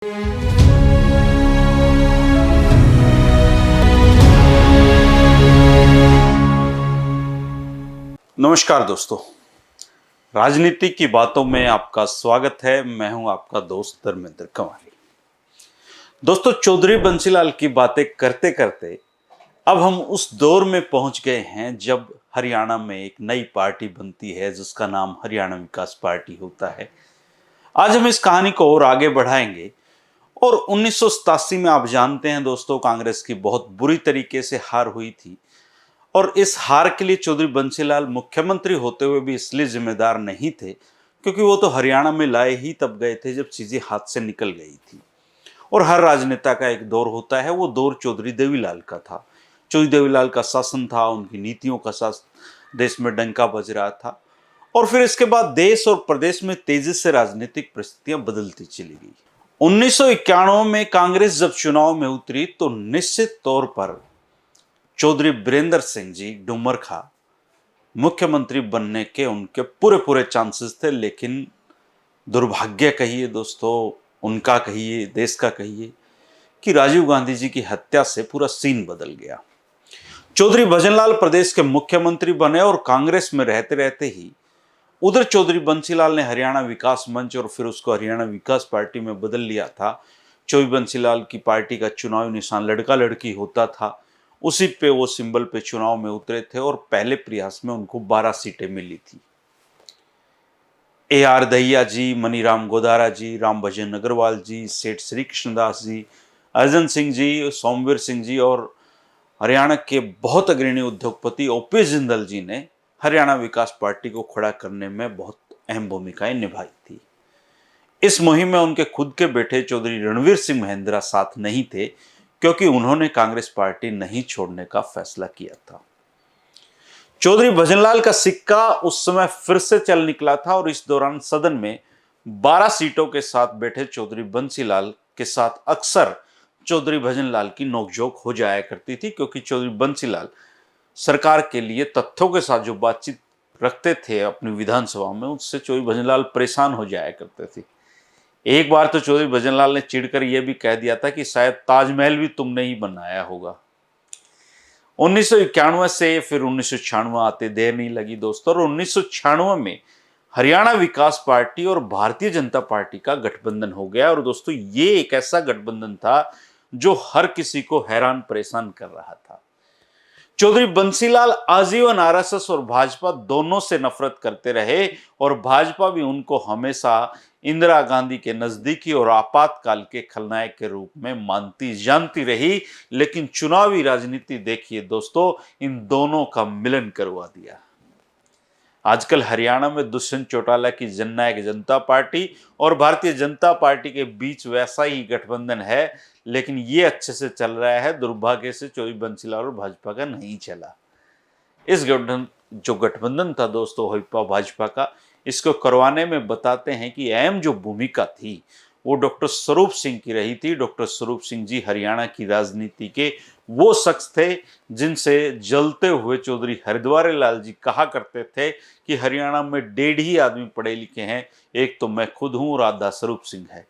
नमस्कार दोस्तों, राजनीति की बातों में आपका स्वागत है। मैं हूं आपका दोस्त धर्मेंद्र कंवारी। दोस्तों, चौधरी बंसीलाल की बातें करते करते अब हम उस दौर में पहुंच गए हैं जब हरियाणा में एक नई पार्टी बनती है जिसका नाम हरियाणा विकास पार्टी होता है। आज हम इस कहानी को और आगे बढ़ाएंगे। और 1987 में आप जानते हैं दोस्तों, कांग्रेस की बहुत बुरी तरीके से हार हुई थी। और इस हार के लिए चौधरी बंसीलाल मुख्यमंत्री होते हुए भी इसलिए जिम्मेदार नहीं थे क्योंकि वो तो हरियाणा में लाए ही तब गए थे जब चीजें हाथ से निकल गई थी। और हर राजनेता का एक दौर होता है, वो दौर चौधरी देवीलाल का था। चौधरी देवीलाल का शासन था, उनकी नीतियों का शासन देश में डंका बज रहा था। और फिर इसके बाद देश और प्रदेश में तेजी से राजनीतिक परिस्थितियां बदलती चली गई। 1991 में कांग्रेस जब चुनाव में उतरी तो निश्चित तौर पर चौधरी बीरेंद्र सिंह जी डुमरखा मुख्यमंत्री बनने के उनके पूरे पूरे चांसेस थे। लेकिन दुर्भाग्य कहिए दोस्तों, उनका कहिए, देश का कहिए, कि राजीव गांधी जी की हत्या से पूरा सीन बदल गया। चौधरी भजनलाल प्रदेश के मुख्यमंत्री बने और कांग्रेस में रहते रहते ही उधर चौधरी बंसीलाल ने हरियाणा विकास मंच और फिर उसको हरियाणा विकास पार्टी में बदल लिया था। चौधरी बंसीलाल की पार्टी का चुनावी निशान लड़का लड़की होता था, उसी पे वो सिंबल पे चुनाव में उतरे थे और पहले प्रयास में उनको 12 सीटें मिली थी। AR दहिया जी, मनीराम गोदारा जी, राम भजन अग्रवाल जी, सेठ श्री कृष्णदास जी, अर्जन सिंह जी, सोमवीर सिंह जी और हरियाणा के बहुत अग्रणी उद्योगपति OP जिंदल जी ने हरियाणा विकास पार्टी को खड़ा करने में बहुत अहम भूमिकाएं निभाई थी। इस मुहिम में उनके खुद के बेटे चौधरी रणवीर सिंह महेंद्रा साथ नहीं थे क्योंकि उन्होंने कांग्रेस पार्टी नहीं छोड़ने का फैसला किया था। चौधरी भजनलाल का सिक्का उस समय फिर से चल निकला था और इस दौरान सदन में 12 सीटों के साथ बैठे चौधरी बंसीलाल के साथ अक्सर चौधरी भजनलाल की नोकझोंक हो जाया करती थी क्योंकि चौधरी बंसीलाल सरकार के लिए तथ्यों के साथ जो बातचीत रखते थे अपनी विधानसभा में, उससे चौधरी भजनलाल परेशान हो जाया करते थे। एक बार तो चौधरी भजनलाल ने चिढ़कर यह भी कह दिया था कि शायद ताजमहल भी तुमने ही बनाया होगा। 1991 से फिर 1996 आते देर नहीं लगी दोस्तों, और 1996 में हरियाणा विकास पार्टी और भारतीय जनता पार्टी का गठबंधन हो गया। और दोस्तों, ये एक ऐसा गठबंधन था जो हर किसी को हैरान परेशान कर रहा था। चौधरी बंसीलाल आजीवन RSS और भाजपा दोनों से नफरत करते रहे और भाजपा भी उनको हमेशा इंदिरा गांधी के नजदीकी और आपातकाल के खलनायक के रूप में मानती जानती रही। लेकिन चुनावी राजनीति देखिए दोस्तों, इन दोनों का मिलन करवा दिया। आजकल हरियाणा में दुष्यंत चौटाला की जननायक जनता पार्टी और भारतीय जनता पार्टी के बीच वैसा ही गठबंधन है, लेकिन ये अच्छे से चल रहा है। दुर्भाग्य से चौधरी बंसीलाल और भाजपा का नहीं चला। इस गठबंधन था दोस्तों हरिपा भाजपा का, इसको करवाने में बताते हैं कि अहम जो भूमिका थी वो डॉक्टर स्वरूप सिंह की रही थी। डॉक्टर स्वरूप सिंह जी हरियाणा की राजनीति के वो शख्स थे जिनसे जलते हुए चौधरी हरिद्वार लाल जी कहा करते थे कि हरियाणा में 1.5 ही आदमी पढ़े लिखे हैं, एक तो मैं खुद हूं और आधा स्वरूप सिंह है।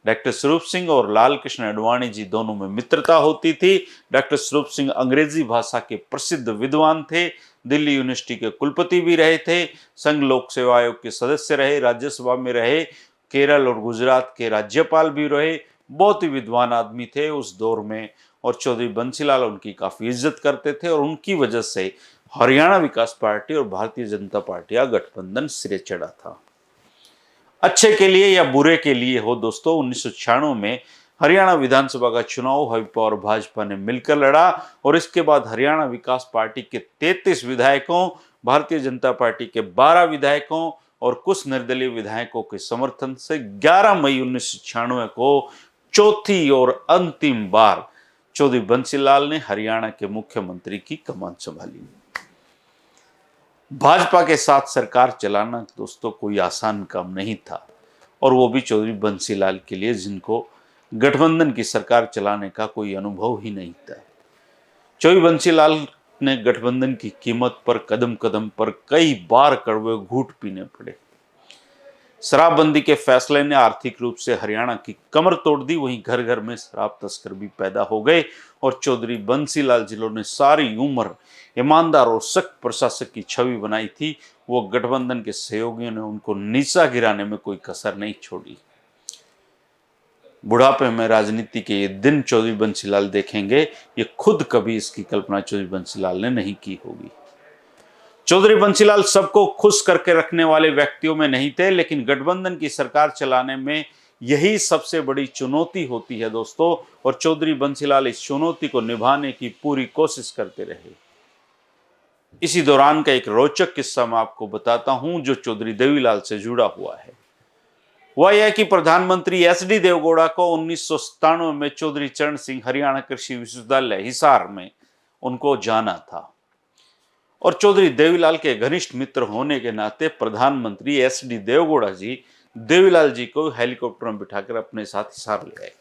डॉक्टर स्वरूप सिंह और लाल कृष्ण आडवाणी जी दोनों में मित्रता होती थी। डॉक्टर स्वरूप सिंह अंग्रेजी भाषा के प्रसिद्ध विद्वान थे, दिल्ली यूनिवर्सिटी के कुलपति भी रहे थे, संघ लोक सेवा आयोग के सदस्य रहे, राज्यसभा में रहे, केरल और गुजरात के राज्यपाल भी रहे। बहुत ही विद्वान आदमी थे उस दौर में और चौधरी बंसीलाल उनकी काफी इज्जत करते थे और उनकी वजह से हरियाणा विकास पार्टी और भारतीय जनता पार्टी का गठबंधन सिरे चढ़ा था। अच्छे के लिए या बुरे के लिए हो दोस्तों, 1996 में हरियाणा विधानसभा का चुनाव हरिपा और भाजपा ने मिलकर लड़ा और इसके बाद हरियाणा विकास पार्टी के 33 विधायकों, भारतीय जनता पार्टी के 12 विधायकों और कुछ निर्दलीय विधायकों के समर्थन से 11 मई 1996 को चौथी और अंतिम बार चौधरी बंसीलाल ने हरियाणा के मुख्यमंत्री की कमान संभाली। भाजपा के साथ सरकार चलाना दोस्तों कोई आसान काम नहीं था, और वो भी चौधरी बंसीलाल के लिए जिनको गठबंधन की सरकार चलाने का कोई अनुभव ही नहीं था। चौधरी बंसीलाल ने गठबंधन की कीमत पर कदम कदम पर कई बार कड़वे घूंट पीने पड़े। शराबबंदी के फैसले ने आर्थिक रूप से हरियाणा की कमर तोड़ दी, वहीं घर घर में शराब तस्कर भी पैदा हो गए और चौधरी बंसीलाल जिन्होंने सारी उम्र ईमानदार और सख्त प्रशासक की छवि बनाई थी, वो गठबंधन के सहयोगियों ने उनको नीचा गिराने में कोई कसर नहीं छोड़ी। बुढ़ापे में राजनीति के ये दिन चौधरी बंसीलाल देखेंगे, ये खुद कभी इसकी कल्पना चौधरी बंसीलाल ने नहीं की होगी। चौधरी बंसीलाल सबको खुश करके रखने वाले व्यक्तियों में नहीं थे, लेकिन गठबंधन की सरकार चलाने में यही सबसे बड़ी चुनौती होती है दोस्तों, और चौधरी बंसीलाल इस चुनौती को निभाने की पूरी कोशिश करते रहे। इसी दौरान का एक रोचक किस्सा मैं आपको बताता हूं जो चौधरी देवीलाल से जुड़ा हुआ है। वह यह कि प्रधानमंत्री एसडी देवगौड़ा को 1997 में चौधरी चरण सिंह हरियाणा कृषि विश्वविद्यालय हिसार में उनको जाना था, और चौधरी देवीलाल के घनिष्ठ मित्र होने के नाते प्रधानमंत्री एसडी देवगौड़ा जी देवीलाल जी को हेलीकॉप्टर में बिठाकर अपने साथ हिसार ले आए।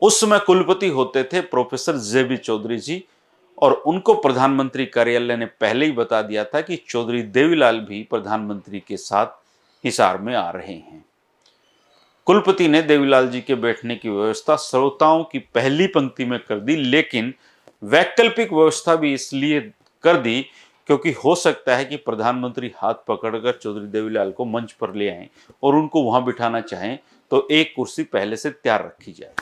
उस समय कुलपति होते थे प्रोफेसर जेबी चौधरी जी, और उनको प्रधानमंत्री कार्यालय ने पहले ही बता दिया था कि चौधरी देवीलाल भी प्रधानमंत्री के साथ हिसार में आ रहे हैं। कुलपति ने देवीलाल जी के बैठने की व्यवस्था श्रोताओं की पहली पंक्ति में कर दी, लेकिन वैकल्पिक व्यवस्था भी इसलिए कर दी क्योंकि हो सकता है कि प्रधानमंत्री हाथ पकड़कर चौधरी देवीलाल को मंच पर ले आएं और उनको वहां बिठाना चाहें तो एक कुर्सी पहले से तैयार रखी जाए।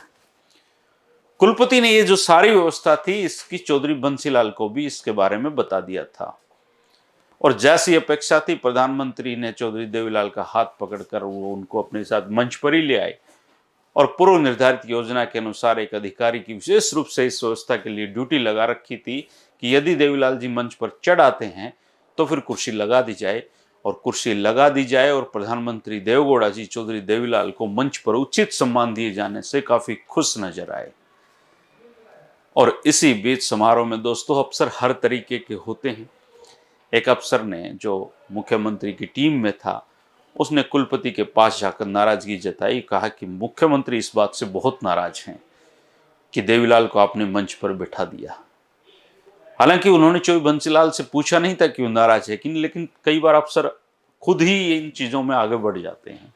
कुलपति ने ये जो सारी व्यवस्था थी इसकी चौधरी बंसीलाल को भी इसके बारे में बता दिया था, और जैसी अपेक्षा थी प्रधानमंत्री ने चौधरी देवीलाल का हाथ पकड़कर वो उनको अपने साथ मंच पर ही ले आए, और पूर्व निर्धारित योजना के अनुसार एक अधिकारी की विशेष रूप से इस व्यवस्था के लिए ड्यूटी लगा रखी थी कि यदि देवीलाल जी मंच पर चढ़ आते हैं तो फिर कुर्सी लगा दी जाए, और कुर्सी लगा दी जाए और प्रधानमंत्री देवगौड़ा जी चौधरी देवीलाल को मंच पर उचित सम्मान दिए जाने से काफी खुश नजर आए। और इसी बीच समारोह में दोस्तों अफसर हर तरीके के होते हैं। एक अफसर ने जो मुख्यमंत्री की टीम में था उसने कुलपति के पास जाकर नाराजगी जताई, कहा कि मुख्यमंत्री इस बात से बहुत नाराज हैं कि देवीलाल को आपने मंच पर बैठा दिया। हालांकि उन्होंने चौधरी बंसीलाल से पूछा नहीं था कि वो नाराज है कि, लेकिन कई बार अफसर खुद ही इन चीजों में आगे बढ़ जाते हैं।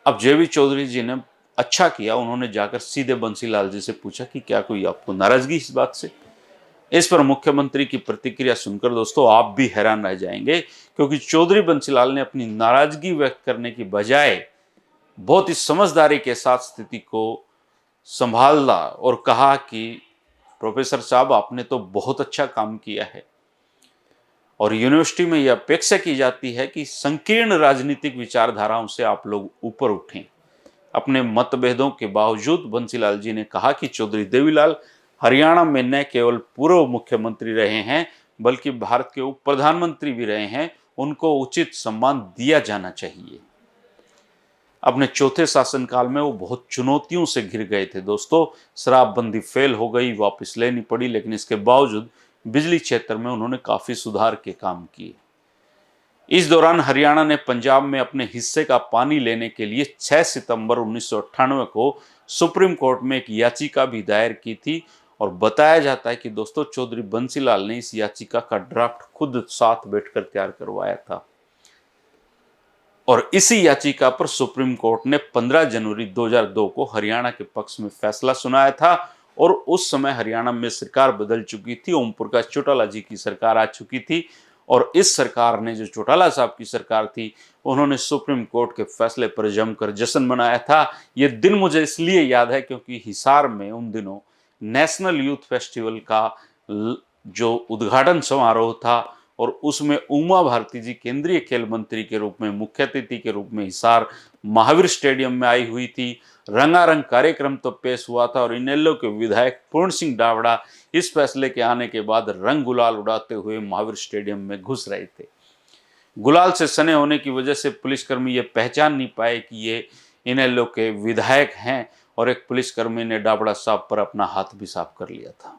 अब जेबी चौधरी जी ने अच्छा किया, उन्होंने जाकर सीधे बंसीलाल जी से पूछा कि क्या कोई आपको नाराजगी इस बात से। इस पर मुख्यमंत्री की प्रतिक्रिया सुनकर दोस्तों आप भी हैरान रह जाएंगे, क्योंकि चौधरी बंसीलाल ने अपनी नाराजगी व्यक्त करने की बजाय बहुत ही समझदारी के साथ स्थिति को संभाला और कहा कि प्रोफेसर साहब आपने तो बहुत अच्छा काम किया है, और यूनिवर्सिटी में यह अपेक्षा की जाती है कि संकीर्ण राजनीतिक विचारधाराओं से आप लोग ऊपर उठें। अपने मतभेदों के बावजूद बंसीलाल जी ने कहा कि चौधरी देवीलाल हरियाणा में न केवल पूर्व मुख्यमंत्री रहे हैं बल्कि भारत के उप प्रधानमंत्री भी रहे हैं, उनको उचित सम्मान दिया जाना चाहिए। अपने चौथे शासनकाल में वो बहुत चुनौतियों से घिर गए थे दोस्तों। शराबबंदी फेल हो गई, वापस लेनी पड़ी, लेकिन इसके बावजूद बिजली क्षेत्र में उन्होंने काफी सुधार के काम किए। इस दौरान हरियाणा ने पंजाब में अपने हिस्से का पानी लेने के लिए 6 सितंबर 1998 को सुप्रीम कोर्ट में एक याचिका भी दायर की थी, और बताया जाता है कि दोस्तों चौधरी बंसीलाल ने इस याचिका का ड्राफ्ट खुद साथ बैठकर तैयार करवाया था, और इसी याचिका पर सुप्रीम कोर्ट ने 15 जनवरी 2002 को हरियाणा के पक्ष में फैसला सुनाया था, और उस समय हरियाणा में सरकार बदल चुकी थी, ओम प्रकाश चौटाला जी की सरकार आ चुकी थी, और इस सरकार ने जो चौटाला साहब की सरकार थी उन्होंने सुप्रीम कोर्ट के फैसले पर जमकर जश्न मनाया था। ये दिन मुझे इसलिए याद है क्योंकि हिसार में उन दिनों नेशनल यूथ फेस्टिवल का जो उद्घाटन समारोह था, और उसमें उमा भारती जी केंद्रीय खेल मंत्री के रूप में मुख्य अतिथि के रूप में हिसार महावीर स्टेडियम में आई हुई थी। रंगारंग कार्यक्रम तो पेश हुआ था, और इनेलो के विधायक पूर्ण सिंह डावड़ा इस फैसले के आने के बाद रंग गुलाल उड़ाते हुए महावीर स्टेडियम में घुस रहे थे। गुलाल से सने होने की वजह से पुलिसकर्मी ये पहचान नहीं पाए कि ये इनेलो के विधायक हैं, और एक पुलिसकर्मी ने डाबड़ा साहब पर अपना हाथ भी साफ कर लिया था।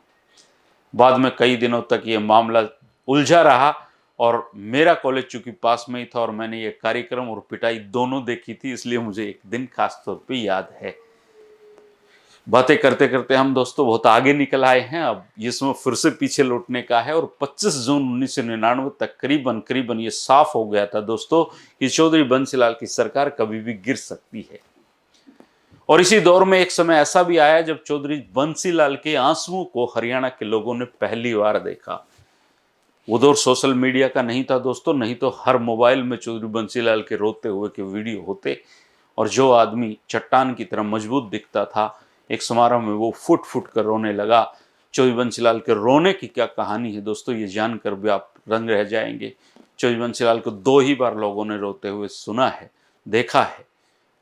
बाद में कई दिनों तक ये मामला उलझा रहा, और मेरा कॉलेज चूंकि पास में ही था और मैंने ये कार्यक्रम और पिटाई दोनों देखी थी, इसलिए मुझे एक दिन खास तौर पे याद है। बातें करते करते हम दोस्तों बहुत आगे निकल आए हैं। अब ये समय फिर से पीछे लौटने का है और 25 जून 1999 तक करीबन ये साफ हो गया था दोस्तों कि चौधरी बंसीलाल की सरकार कभी भी गिर सकती है। और इसी दौर में एक समय ऐसा भी आया जब चौधरी बंसीलाल के आंसुओं को हरियाणा के लोगों ने पहली बार देखा। वो दौर सोशल मीडिया का नहीं था दोस्तों, नहीं तो हर मोबाइल में चौधरी बंसीलाल के रोते हुए के वीडियो होते और जो आदमी चट्टान की तरह मजबूत दिखता था, एक समारोह में वो फुट फुट कर रोने लगा। चौधरी बंसीलाल के रोने की क्या कहानी है दोस्तों, ये जानकर भी आप दंग रह जाएंगे। चौधरी बंसीलाल को 2 ही बार लोगों ने रोते हुए सुना है, देखा है।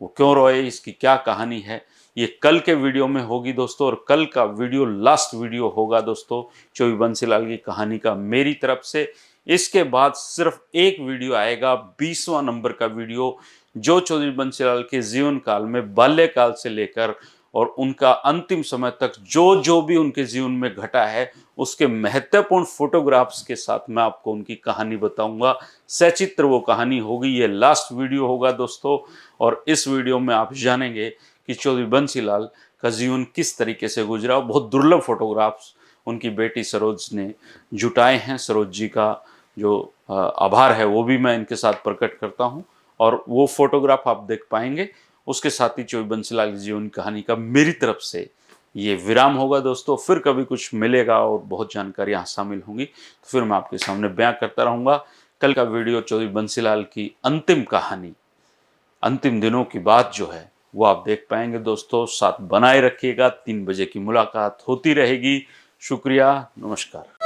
वो क्यों रोए, इसकी क्या कहानी है, ये कल के वीडियो में होगी दोस्तों। और कल का वीडियो लास्ट वीडियो होगा दोस्तों चौधरी बंसीलाल की कहानी का मेरी तरफ से। इसके बाद सिर्फ एक वीडियो आएगा, 20वां नंबर का वीडियो, जो चौधरी बंसीलाल के जीवन काल में बाल्यकाल से लेकर और उनका अंतिम समय तक जो जो भी उनके जीवन में घटा है उसके महत्वपूर्ण फोटोग्राफ्स के साथ मैं आपको उनकी कहानी बताऊंगा। सचित्र वो कहानी होगी, ये लास्ट वीडियो होगा दोस्तों। और इस वीडियो में आप जानेंगे कि चौधरी बंसीलाल का जीवन किस तरीके से गुजरा। बहुत दुर्लभ फोटोग्राफ्स उनकी बेटी सरोज ने जुटाए हैं। सरोज जी का जो आभार है वो भी मैं इनके साथ प्रकट करता हूं और वो फोटोग्राफ आप देख पाएंगे। उसके साथ ही चौधरी बंसीलाल की जीवन कहानी का मेरी तरफ से ये विराम होगा दोस्तों। फिर कभी कुछ मिलेगा और बहुत जानकारियां शामिल होंगी तो फिर मैं आपके सामने बयां करता रहूंगा। कल का वीडियो चौधरी बंसीलाल की अंतिम कहानी, अंतिम दिनों की बात जो है वो आप देख पाएंगे दोस्तों। साथ बनाए रखिएगा, 3 बजे की मुलाकात होती रहेगी। शुक्रिया, नमस्कार।